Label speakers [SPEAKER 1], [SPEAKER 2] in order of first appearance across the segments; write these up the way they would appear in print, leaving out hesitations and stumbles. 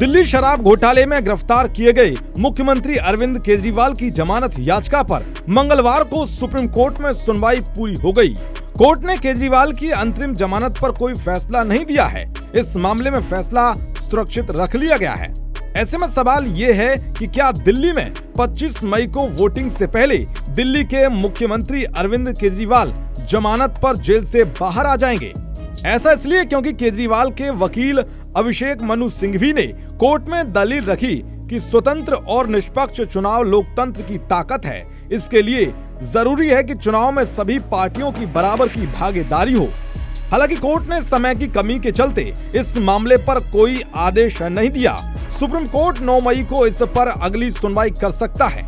[SPEAKER 1] दिल्ली शराब घोटाले में गिरफ्तार किए गए मुख्यमंत्री अरविंद केजरीवाल की जमानत याचिका पर मंगलवार को सुप्रीम कोर्ट में सुनवाई पूरी हो गई। कोर्ट ने केजरीवाल की अंतरिम जमानत पर कोई फैसला नहीं दिया है। इस मामले में फैसला सुरक्षित रख लिया गया है। ऐसे में सवाल ये है कि क्या दिल्ली में 25 मई को वोटिंग से पहले दिल्ली के मुख्यमंत्री अरविंद केजरीवाल जमानत पर जेल से बाहर आ जाएंगे। ऐसा इसलिए क्योंकि केजरीवाल के वकील अभिषेक मनु सिंघवी ने कोर्ट में दलील रखी कि स्वतंत्र और निष्पक्ष चुनाव लोकतंत्र की ताकत है। इसके लिए जरूरी है कि चुनाव में सभी पार्टियों की बराबर की भागीदारी हो। हालांकि कोर्ट ने समय की कमी के चलते इस मामले पर कोई आदेश नहीं दिया। सुप्रीम कोर्ट 9 मई को इस पर अगली सुनवाई कर सकता है।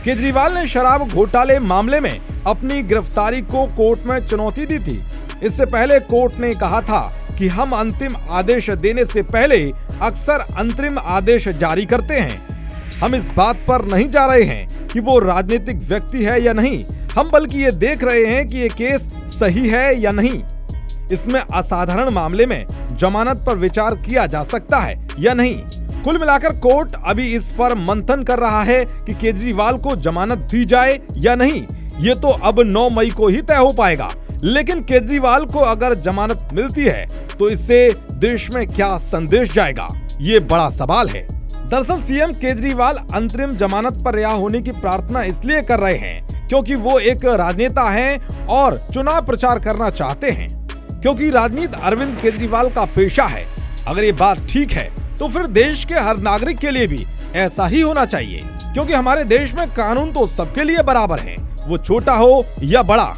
[SPEAKER 1] केजरीवाल ने शराब घोटाले मामले में अपनी गिरफ्तारी को कोर्ट में चुनौती दी थी। इससे पहले कोर्ट ने कहा था कि हम अंतिम आदेश देने से पहले अक्सर अंतरिम आदेश जारी करते हैं। हम इस बात पर नहीं जा रहे हैं कि वो राजनीतिक व्यक्ति है या नहीं, हम बल्कि ये देख रहे हैं कि ये केस सही है या नहीं। इसमें असाधारण मामले में जमानत पर विचार किया जा सकता है या नहीं। कुल मिलाकर कोर्ट अभी इस पर मंथन कर रहा है कि केजरीवाल को जमानत दी जाए या नहीं। ये तो अब 9 मई को ही तय हो पाएगा। लेकिन केजरीवाल को अगर जमानत मिलती है तो इससे देश में क्या संदेश जाएगा, ये बड़ा सवाल है। दरअसल सीएम केजरीवाल अंतरिम जमानत पर रिहा होने की प्रार्थना इसलिए कर रहे हैं क्योंकि वो एक राजनेता हैं और चुनाव प्रचार करना चाहते हैं। क्योंकि राजनीति अरविंद केजरीवाल का पेशा है। अगर ये बात ठीक है तो फिर देश के हर नागरिक के लिए भी ऐसा ही होना चाहिए, क्योंकि हमारे देश में कानून तो सबके लिए बराबर है, वो छोटा हो या बड़ा।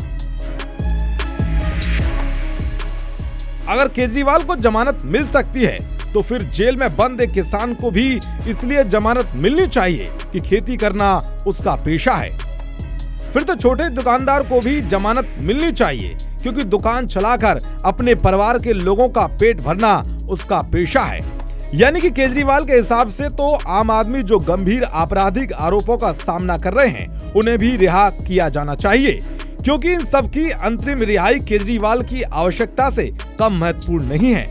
[SPEAKER 1] अगर केजरीवाल को जमानत मिल सकती है तो फिर जेल में बंद एक किसान को भी इसलिए जमानत मिलनी चाहिए कि खेती करना उसका पेशा है। फिर तो छोटे दुकानदार को भी जमानत मिलनी चाहिए क्योंकि दुकान चलाकर अपने परिवार के लोगों का पेट भरना उसका पेशा है। यानी कि केजरीवाल के हिसाब से तो आम आदमी जो गंभीर आपराधिक आरोपों का सामना कर रहे हैं उन्हें भी रिहा किया जाना चाहिए, क्योंकि इन सब की अंतरिम रिहाई केजरीवाल की आवश्यकता से कम महत्वपूर्ण नहीं है।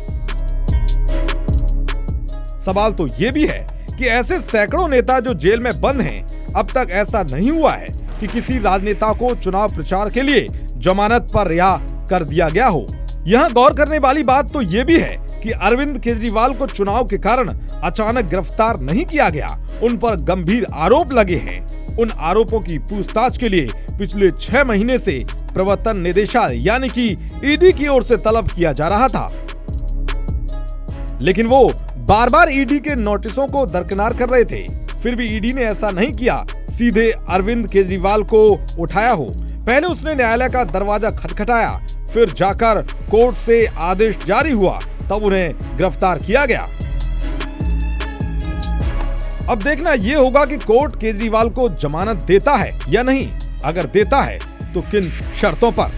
[SPEAKER 1] सवाल तो ये भी है कि ऐसे सैकड़ों नेता जो जेल में बंद हैं, अब तक ऐसा नहीं हुआ है कि किसी राजनेता को चुनाव प्रचार के लिए जमानत पर रिहा कर दिया गया हो। यहाँ गौर करने वाली बात तो ये भी है कि अरविंद केजरीवाल को चुनाव के कारण अचानक गिरफ्तार नहीं किया गया। उन पर गंभीर आरोप लगे हैं। उन आरोपों की पूछताछ के लिए पिछले 6 महीने से प्रवर्तन निदेशालय यानी कि ईडी की ओर से तलब किया जा रहा था, लेकिन वो बार बार ईडी के नोटिसों को दरकिनार कर रहे थे। फिर भी ईडी ने ऐसा नहीं किया, सीधे अरविंद केजरीवाल को उठाया हो। पहले उसने न्यायालय का दरवाजा खटखटाया, फिर जाकर कोर्ट से आदेश जारी हुआ, तब उन्हें गिरफ्तार किया गया। अब देखना ये होगा कि कोर्ट केजरीवाल को जमानत देता है या नहीं। अगर देता है तो किन शर्तों पर।